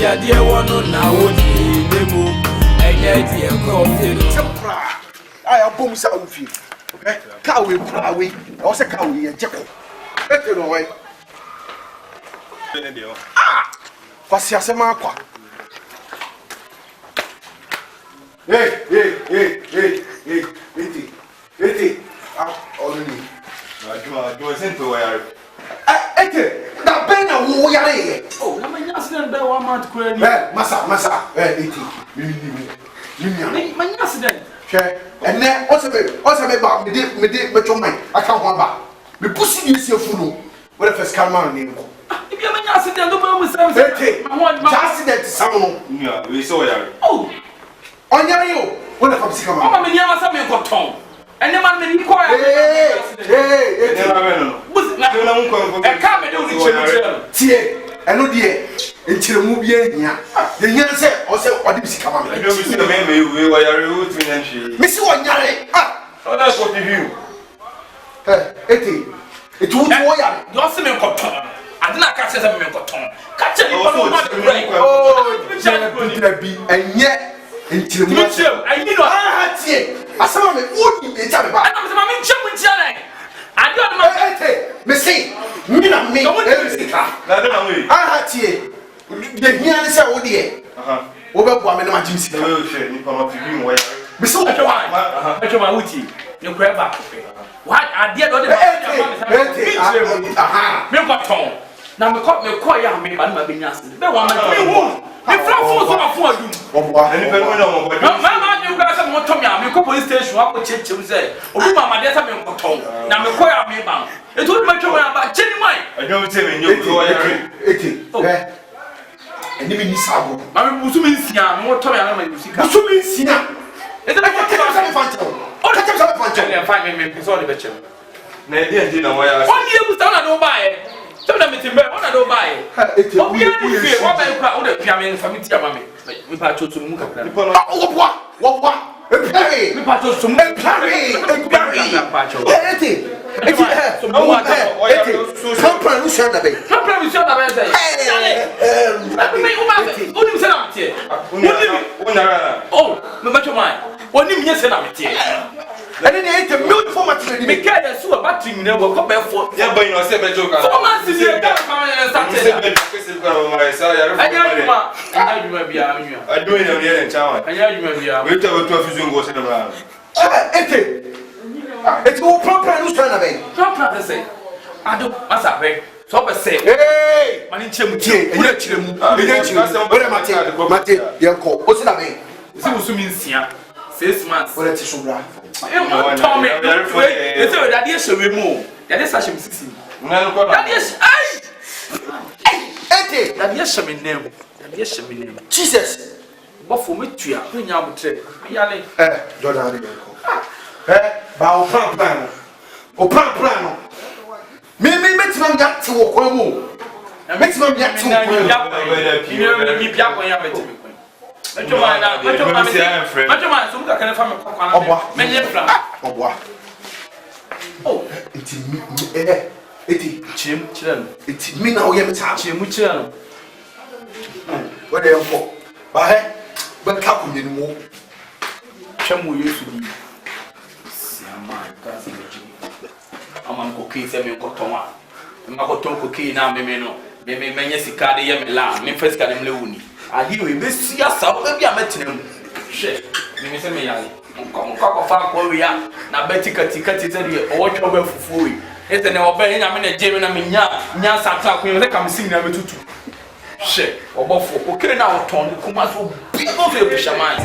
dia dia wono na wodi demo enye dia cocktail sepra aya bom sa ofi ka we pra we o se ka we ye jeko ete no we kwasi asema akwa eti oluni do sento wire ete na ben na wo yare oh na manya accident be one month kura ni masa eti mimi manya accident hwe ene o se me ba me de chomai aka ho ba me pusi ni esi afunu we the first camera ni ko ibi manya accident do ba mu sam ete accident samu no we so wire oh onyare yo we the first camera mama me nyama sa me ko ton ene man me ni ko ya no bus na e ka me de uni chemu tie eno de enchiremu bi ehia ye nya se o se odi bisika ma me do mi se me we wire we tu nyanchi me si onyare o da ko tv eti etu wo ya do se me ko ton adina ka se me ko ton ka che ni ko no ma de break oh bi enye enchiremu ayi no tie asama me woni me ta me ba ana me ma me chemu ntia na ade on ma me see me na me bisika na do na we tie de hia ni se wo de wo be bua me na ma jim sika we she ni pa ma tv mo wire me so wo ma wuti ni kura ba wa ade do de me ko ton na me ko ya me ba na be nyase be wa ma me hu me fra fo so ma fo adum wo bua ani pe mo na mo body ma ni kura se mo tom ya me ko police station wa ko checheu se obi ma ma de se me ko ton na me ko ya me ba eto ma twa ya ba cheni mai adwo te me nyo ko wire eti eni mi ni sabo ma me musu mi nsia mo tom ya na ma musika musu mi nsia eto ma ko sa me fancho o ka sa me fancho le fa me so de be chem na e na mo ya on die bu sa na do bae so na metimbe on na do bae eti o bi ani fie wa ba kura o de pia me famity ama me mi pa cho tu mu kakra ni pa no wo bua epare mi pa cho tu mu eti compra no shanda be kapra mi so da be say me o ma o ni se na mtie o na oh me ma cho mai o ni mi se na mtie ene ne ete milk format ni me ka ya so battery ni wo ko be fo ya ba ino se be jo ka format ni e ka ma start se be ko se ko ma sa ya ru anya juma bia anwa adu ina ni ele chawa anya juma bia we ta to fi zungo se na ba eti wo proper no shanda be kapra say ado asa be so be say mani nchemu tie enye chiremu wele mate yenko o si da be si usumi nsia 6 months wele ti sobra Tommy, they say that yes, we move. That is such a 16. That is ete that yes, me name. That yes, me name. Jesus But for me to ya, when you have to yale. Jordan yenko ba o plan no me metima ya ti wo kwa mu metima ya ti wo kwa you me bia kwa ya beti me kwa. Metoma so muka kana fa me kwa obwa menye fra obwa oh eti chire no eti mi na o ye meta chire no we de yenko ba he ba ka ku ni mu twemu Yesu di siama ka se ji amam ko ki se me ko tonwa ma ko ton ko ki na me no me menye sika de ye me la me first ka dem le wuni adi we be sia sa o be a metenam hwe me se me yale ko fa ko wi ya na betika te de o twa ba fufu wi ese ne oba nya me na je me na me nya sa ta ko me ka me sim na betutu hwe obofo ko kire na o ton kuma so bi o fe bu shaman